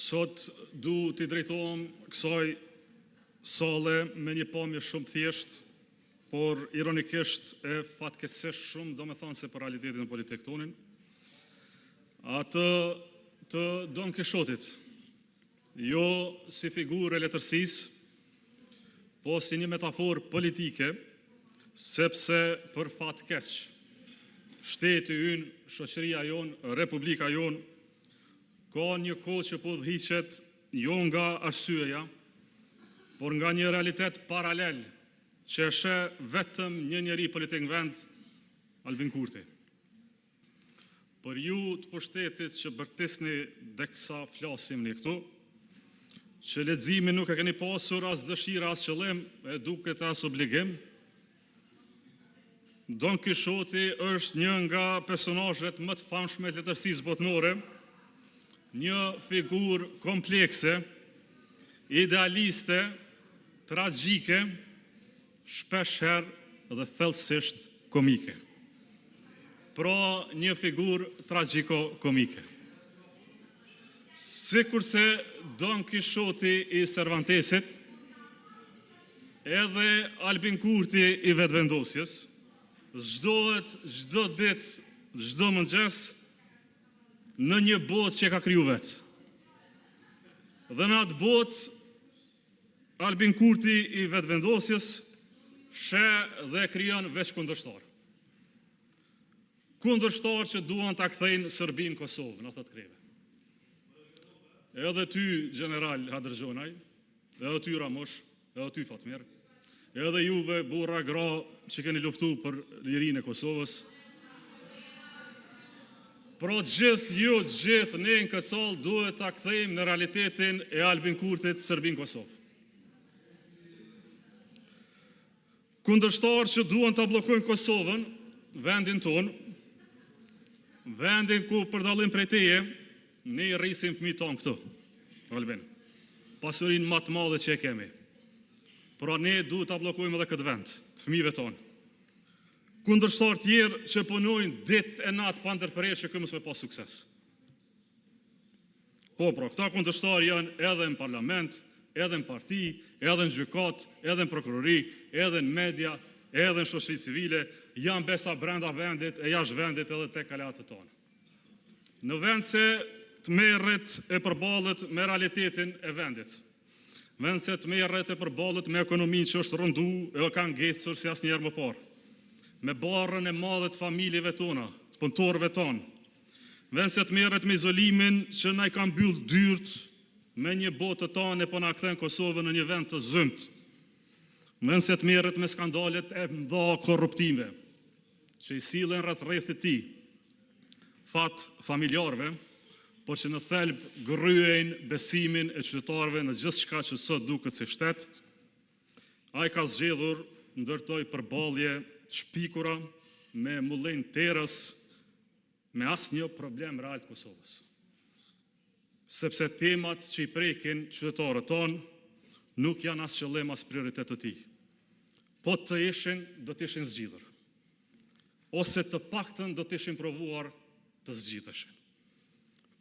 Sot du t'i drejtohem kësaj sale me një pamje shumë thjesht, por ironikisht e fatkeqësisht shumë, do me thonë se për realitetin e politik tonin, atë të Don Kishotit, jo si figurë e letërsisë, po si një metaforë politike, sepse për fat keq, shteti ynë, shoqëria jonë, republika jonë, ka një kohë që po udhëhiqet jo nga arsyeja, por nga një realitet paralel që e sheh vetëm një njeri politik në vend, Albin Kurti. Për ju të pushtetit që bërtisni deksa flasim një këtu, që leximin nuk e keni pasur as dëshira, as qëllim, e duket as obligim, Don Kishoti është një nga personazhet më të famshme të letërsisë botërore, një figurë komplekse, idealiste, tragjike, shpeshherë dhe thellësisht komike. Pra një figurë tragjiko-komike. Sikurse Don Kishoti i Cervantesit, edhe Albin Kurti i Vetvendosjes, zhdohet çdo ditë, çdo mëngjes në një botë që ka kriju vetë. Dhe në atë botë, Albin Kurti i Vetvendosjes sheh dhe krijon veç kundërshtar. Kundërshtar që duan ta kthejnë Serbinë Kosovë, në atë kreve. Edhe ty, general Hadrxhonaj, edhe ty Ramosh, edhe ty Fatmir, edhe juve burra gra që keni luftu për lirinë e Kosovës. Pro gjithë ne në këtë salë duhet ta kthejmë në realitetin e Albin Kurtit Serbinë Kosovë. Kundërshtar që duan ta bllokojnë Kosovën, vendin tonë, vendin ku për dallim prej teje, ne i rrisim fëmijët tonë këtu, Albin. Pasurinë më të madhe që e kemi. Pra ne duhet ta bllokojmë edhe këtë vend, të fëmijëve tonë. Kundërshtar tjerë që punojnë ditë e natë pa ndërprerje që këtu mos me pas sukses. Po, këta kundërshtar janë edhe në parlament, edhe në parti, edhe në gjykat, edhe në prokurori, edhe në media, edhe në shoqëri civile, janë besa brenda vendit e jashtë vendit edhe tek aleatët tonë. Në vend se të merret e përballet me realitetin e vendit, vend se të merret e përballet me ekonominë që është rëndu e ka ngecur si asnjëherë më parë, me barrën e madhe të familjeve tona, të punëtorëve tonë, vend se të merret me izolimin që na i ka mbyll dyrt me një botë të tonë e po na kthen Kosovën në një vend të zymt, vend se të merret me skandalet e mëdha korruptive që i sillen rreth rrethit tij fat familjarëve, por që në thelb gryejnë besimin e qytetarëve në gjithçka që sot duket si shtet, ai ka zgjedhur ndërtoj përballje shpikura me mullin terës, me asnjë problem real të Kosovës. Sepse temat që i prekin qytetarët tonë nuk janë as qëllim as prioritet të tij. Po të ishin, do të ishin zgjidhur. Ose të paktën do të ishin provuar të zgjidheshin.